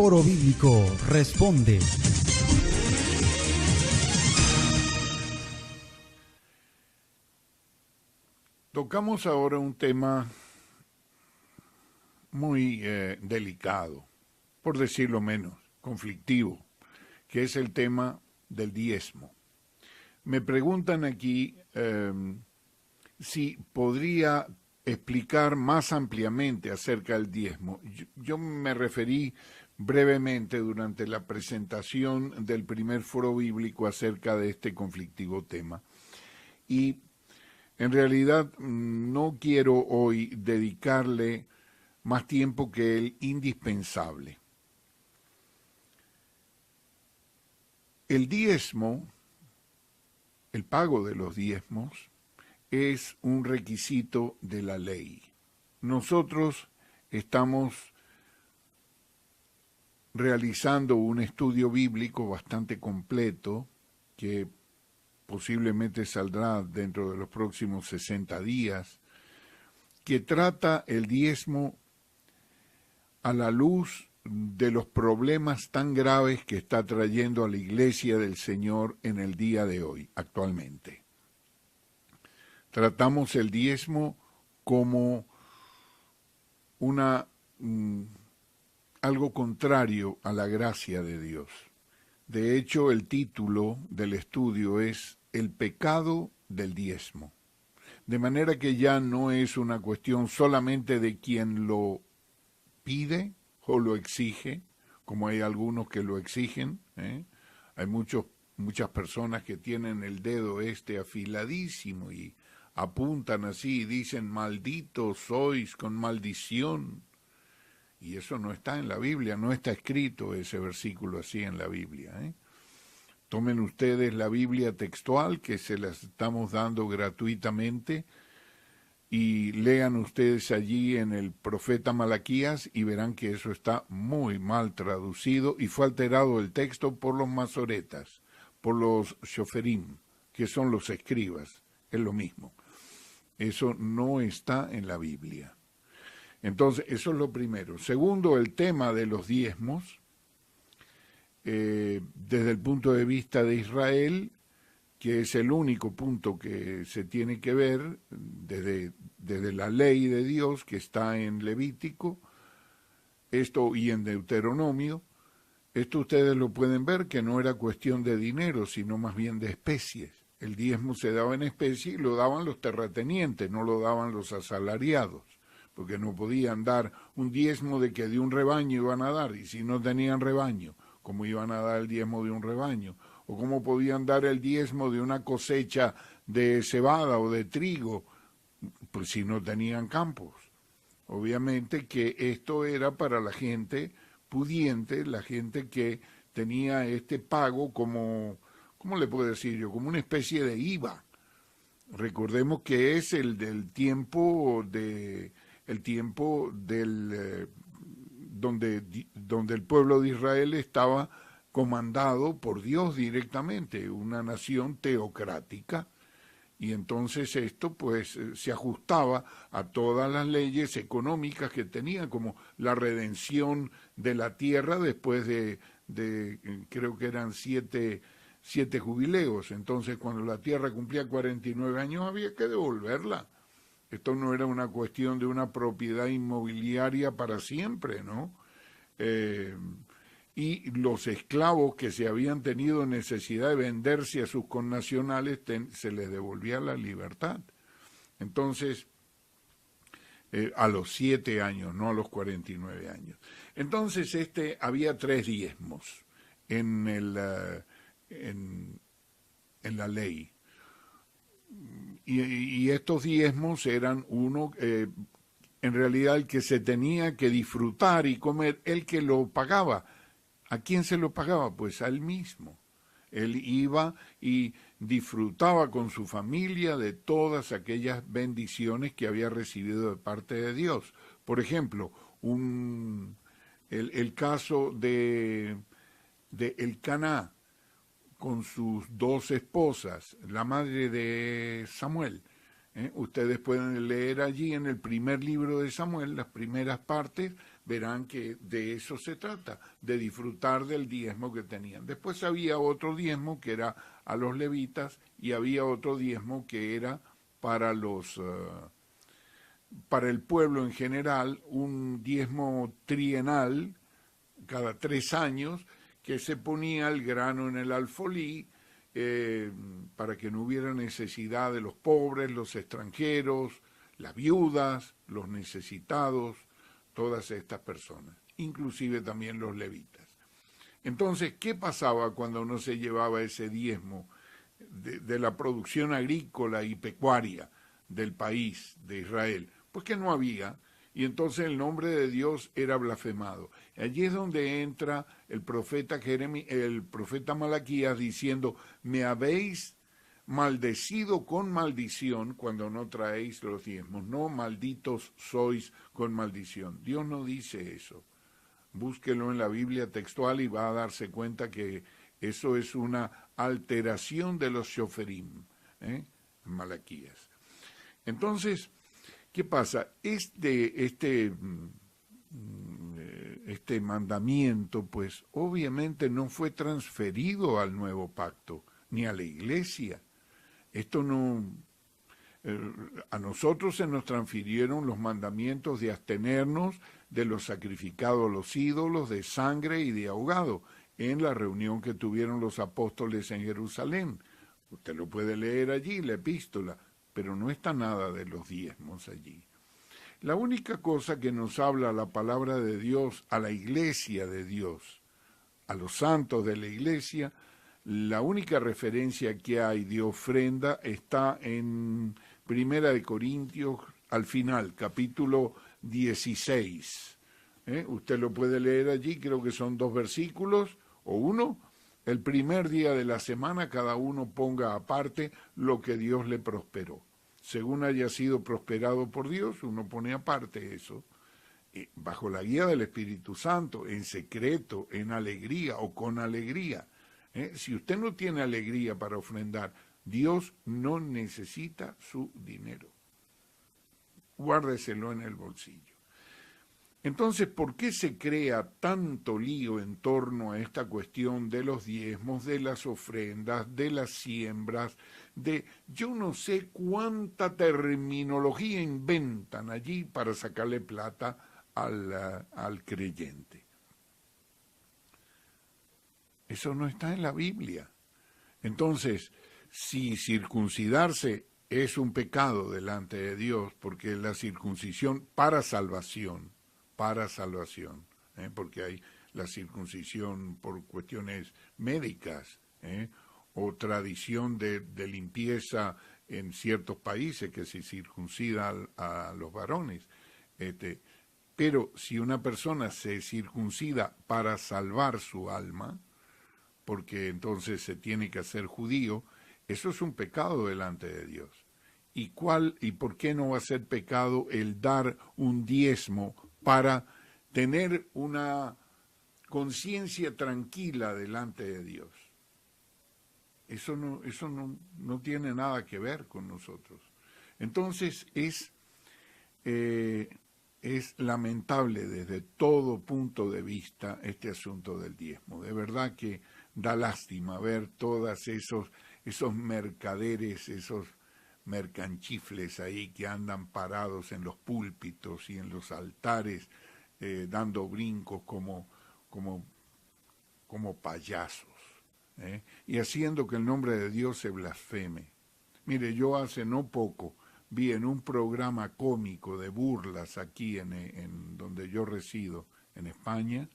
Foro Bíblico Responde. Tocamos ahora un tema muy delicado, por decirlo menos, conflictivo, que es el tema del diezmo. Me preguntan aquí si podría explicar más ampliamente acerca del diezmo. Yo me referí brevemente durante la presentación del primer foro bíblico acerca de este conflictivo tema. Y en realidad no quiero hoy dedicarle más tiempo que el indispensable. El diezmo, el pago de los diezmos, es un requisito de la ley. Nosotros estamos realizando un estudio bíblico bastante completo que posiblemente saldrá dentro de los próximos 60 días, que trata el diezmo a la luz de los problemas tan graves que está trayendo a la Iglesia del Señor en el día de hoy, actualmente. Tratamos el diezmo como algo contrario a la gracia de Dios. De hecho, el título del estudio es El pecado del diezmo. De manera que ya no es una cuestión solamente de quien lo pide o lo exige, como hay algunos que lo exigen, Hay muchas personas que tienen el dedo afiladísimo y apuntan así y dicen, malditos sois con maldición. Y eso no está en la Biblia, no está escrito ese versículo así en la Biblia. Tomen ustedes la Biblia textual, que se las estamos dando gratuitamente, y lean ustedes allí en el profeta Malaquías y verán que eso está muy mal traducido y fue alterado el texto por los masoretas, por los shoferim, que son los escribas, es lo mismo. Eso no está en la Biblia. Entonces, eso es lo primero. Segundo, el tema de los diezmos, desde el punto de vista de Israel, que es el único punto que se tiene que ver desde la ley de Dios que está en Levítico, esto y en Deuteronomio, esto ustedes lo pueden ver que no era cuestión de dinero, sino más bien de especies. El diezmo se daba en especie y lo daban los terratenientes, no lo daban los asalariados, porque no podían dar un diezmo de que de un rebaño iban a dar, y si no tenían rebaño, ¿cómo iban a dar el diezmo de un rebaño? O cómo podían dar el diezmo de una cosecha de cebada o de trigo, pues si no tenían campos. Obviamente que esto era para la gente pudiente, la gente que tenía este pago como, ¿cómo le puedo decir yo? Como una especie de IVA. Recordemos que es el del tiempo donde el pueblo de Israel estaba comandado por Dios directamente, una nación teocrática, y entonces esto pues se ajustaba a todas las leyes económicas que tenía, como la redención de la tierra después de creo que eran siete jubileos. Entonces cuando la tierra cumplía 49 años había que devolverla. Esto no era una cuestión de una propiedad inmobiliaria para siempre, ¿no? Y los esclavos que se habían tenido necesidad de venderse a sus connacionales, se les devolvía la libertad. Entonces, a los 7 años, no a los 49 años. Entonces, había 3 diezmos en la ley. Y estos diezmos eran en realidad el que se tenía que disfrutar y comer, el que lo pagaba. ¿A quién se lo pagaba? Pues a él mismo. Él iba y disfrutaba con su familia de todas aquellas bendiciones que había recibido de parte de Dios. Por ejemplo, el caso de Elcaná con sus 2 esposas, la madre de Samuel. Ustedes pueden leer allí en el primer libro de Samuel, las primeras partes, verán que de eso se trata, de disfrutar del diezmo que tenían. Después había otro diezmo que era a los levitas y había otro diezmo que era para para el pueblo en general, un diezmo trienal cada 3 años que se ponía el grano en el alfolí para que no hubiera necesidad de los pobres, los extranjeros, las viudas, los necesitados, todas estas personas, inclusive también los levitas. Entonces, ¿qué pasaba cuando no se llevaba ese diezmo de la producción agrícola y pecuaria del país de Israel? Pues que no había, y entonces el nombre de Dios era blasfemado. Allí es donde entra el profeta Malaquías diciendo, me habéis maldecido con maldición cuando no traéis los diezmos, no malditos sois con maldición. Dios no dice eso. Búsquelo en la Biblia textual y va a darse cuenta que eso es una alteración de los shoferim, Malaquías. Entonces, ¿qué pasa? Este mandamiento, pues, obviamente no fue transferido al nuevo pacto, ni a la iglesia. Esto no... a nosotros se nos transfirieron los mandamientos de abstenernos de los sacrificados a los ídolos, de sangre y de ahogado, en la reunión que tuvieron los apóstoles en Jerusalén. Usted lo puede leer allí, la epístola, pero no está nada de los diezmos allí. La única cosa que nos habla la palabra de Dios a la iglesia de Dios, a los santos de la iglesia, la única referencia que hay de ofrenda está en Primera de Corintios, al final, capítulo 16. Usted lo puede leer allí, creo que son 2 versículos, o uno. El primer día de la semana cada uno ponga aparte lo que Dios le prosperó. Según haya sido prosperado por Dios, uno pone aparte eso, bajo la guía del Espíritu Santo, en secreto, en alegría o con alegría. Si usted no tiene alegría para ofrendar, Dios no necesita su dinero. Guárdeselo en el bolsillo. Entonces, ¿por qué se crea tanto lío en torno a esta cuestión de los diezmos, de las ofrendas, de las siembras, de yo no sé cuánta terminología inventan allí para sacarle plata al creyente? Eso no está en la Biblia. Entonces, si circuncidarse es un pecado delante de Dios, porque la circuncisión para salvación, porque hay la circuncisión por cuestiones médicas, o tradición de limpieza en ciertos países que se circuncida a los varones. Pero si una persona se circuncida para salvar su alma, porque entonces se tiene que hacer judío, eso es un pecado delante de Dios. ¿Y por qué no va a ser pecado el dar un diezmo para tener una conciencia tranquila delante de Dios? Eso no tiene nada que ver con nosotros. Entonces es lamentable desde todo punto de vista este asunto del diezmo. De verdad que da lástima ver todos esos mercaderes, esos mercanchifles ahí que andan parados en los púlpitos y en los altares, dando brincos como payasos, y haciendo que el nombre de Dios se blasfeme. Mire, yo hace no poco vi en un programa cómico de burlas aquí en donde yo resido, en España,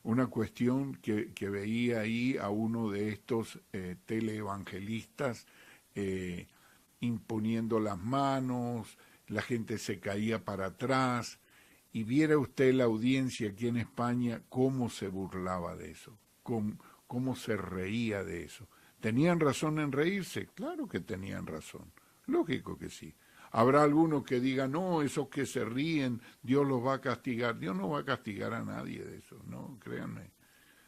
una cuestión que veía ahí a uno de estos teleevangelistas imponiendo las manos, la gente se caía para atrás, y viera usted la audiencia aquí en España cómo se burlaba de eso, cómo se reía de eso. ¿Tenían razón en reírse? Claro que tenían razón, lógico que sí. Habrá algunos que digan, no, esos que se ríen, Dios los va a castigar. Dios no va a castigar a nadie de eso, no, créanme.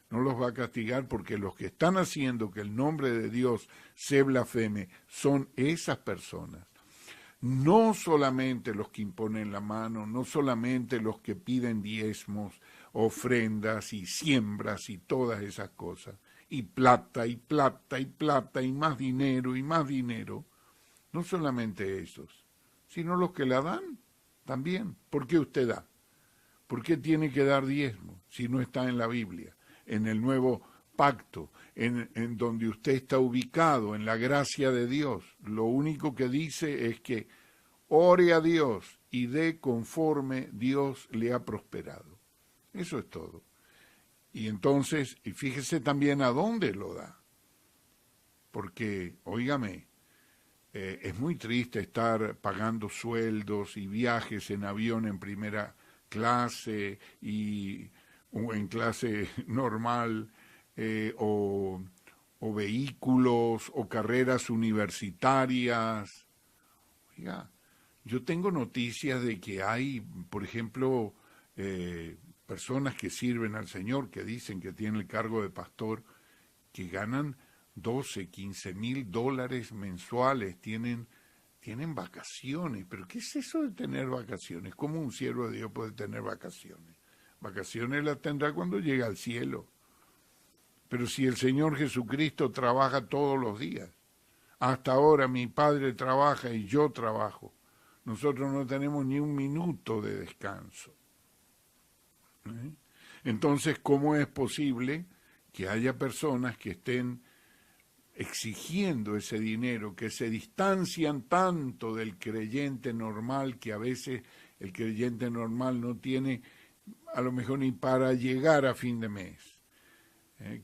No los va a castigar porque los que están haciendo que el nombre de Dios se blasfeme son esas personas. no solamente los que imponen la mano, no solamente los que piden diezmos, ofrendas y siembras y todas esas cosas, y plata, y plata, y plata, y más dinero, no solamente esos, sino los que la dan también. ¿Por qué usted da? ¿Por qué tiene que dar diezmo si no está en la Biblia, en el nuevo pacto, en donde usted está ubicado, en la gracia de Dios? Lo único que dice es que ore a Dios y dé conforme Dios le ha prosperado. Eso es todo. Y entonces, y fíjese también a dónde lo da. Porque, óigame, es muy triste estar pagando sueldos y viajes en avión en primera clase o en clase normal, o vehículos o carreras universitarias. Oiga, yo tengo noticias de que hay, por ejemplo, personas que sirven al Señor, que dicen que tienen el cargo de pastor, que ganan 12, 15 mil dólares mensuales, tienen vacaciones. ¿Pero qué es eso de tener vacaciones? ¿Cómo un siervo de Dios puede tener vacaciones? Vacaciones las tendrá cuando llegue al cielo. Pero si el Señor Jesucristo trabaja todos los días, hasta ahora mi Padre trabaja y yo trabajo, nosotros no tenemos ni un minuto de descanso. Entonces, ¿cómo es posible que haya personas que estén exigiendo ese dinero, que se distancian tanto del creyente normal, que a veces el creyente normal no tiene a lo mejor ni para llegar a fin de mes,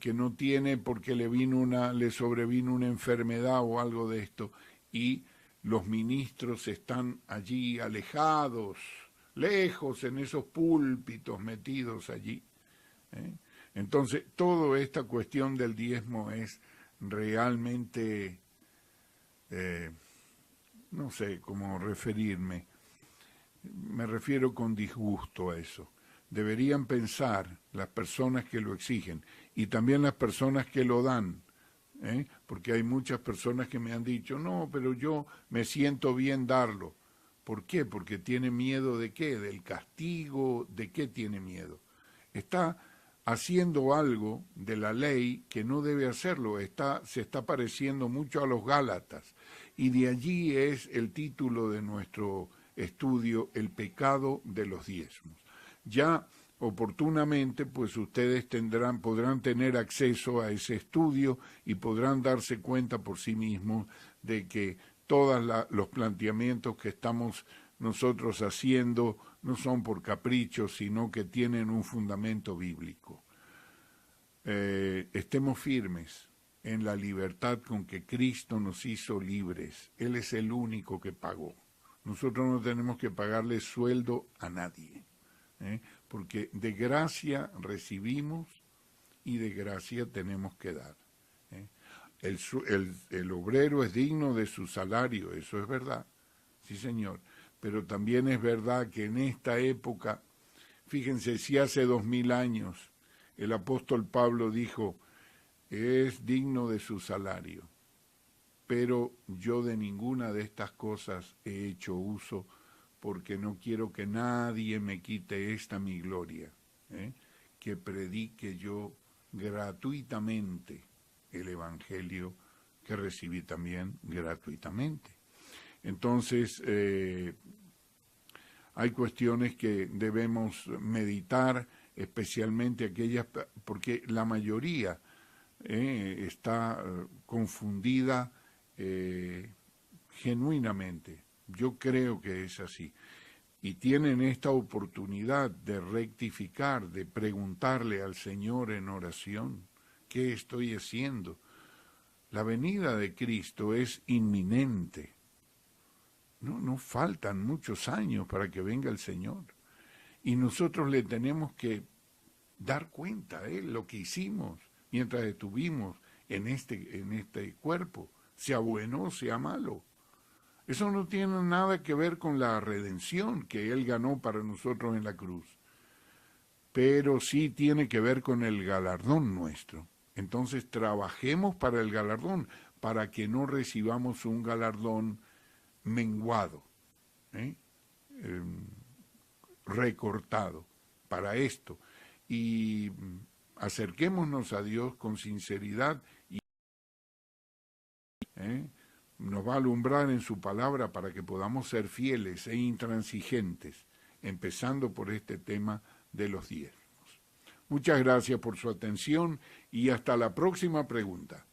que no tiene porque le sobrevino una enfermedad o algo de esto, y los ministros están allí alejados, lejos en esos púlpitos metidos allí. Entonces, toda esta cuestión del diezmo es realmente, no sé cómo referirme, me refiero con disgusto a eso. Deberían pensar las personas que lo exigen y también las personas que lo dan, porque hay muchas personas que me han dicho, no, pero yo me siento bien darlo. ¿Por qué? Porque tiene miedo de qué, del castigo, ¿de qué tiene miedo? Está haciendo algo de la ley que no debe hacerlo, se está pareciendo mucho a los Gálatas, y de allí es el título de nuestro estudio, El pecado de los diezmos. Ya oportunamente, pues ustedes podrán tener acceso a ese estudio y podrán darse cuenta por sí mismos de que todos los planteamientos que estamos nosotros haciendo no son por capricho, sino que tienen un fundamento bíblico. Estemos firmes en la libertad con que Cristo nos hizo libres. Él es el único que pagó. Nosotros no tenemos que pagarle sueldo a nadie, porque de gracia recibimos y de gracia tenemos que dar. El obrero es digno de su salario, eso es verdad, sí señor, pero también es verdad que en esta época, fíjense, si hace 2000 años el apóstol Pablo dijo, es digno de su salario, pero yo de ninguna de estas cosas he hecho uso porque no quiero que nadie me quite esta mi gloria, que predique yo gratuitamente el evangelio que recibí también gratuitamente. Entonces, hay cuestiones que debemos meditar, especialmente aquellas, porque la mayoría está confundida genuinamente. Yo creo que es así. Y tienen esta oportunidad de rectificar, de preguntarle al Señor en oración, ¿qué estoy haciendo? La venida de Cristo es inminente. No faltan muchos años para que venga el Señor. Y nosotros le tenemos que dar cuenta a Él lo que hicimos mientras estuvimos en este cuerpo, sea bueno o sea malo. Eso no tiene nada que ver con la redención que Él ganó para nosotros en la cruz, pero sí tiene que ver con el galardón nuestro. Entonces trabajemos para el galardón, para que no recibamos un galardón menguado, ¿eh? Recortado para esto. Y acerquémonos a Dios con sinceridad y nos va a alumbrar en su palabra para que podamos ser fieles e intransigentes, empezando por este tema de los diezmos. Muchas gracias por su atención y hasta la próxima pregunta.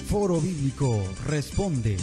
Foro Bíblico Responde.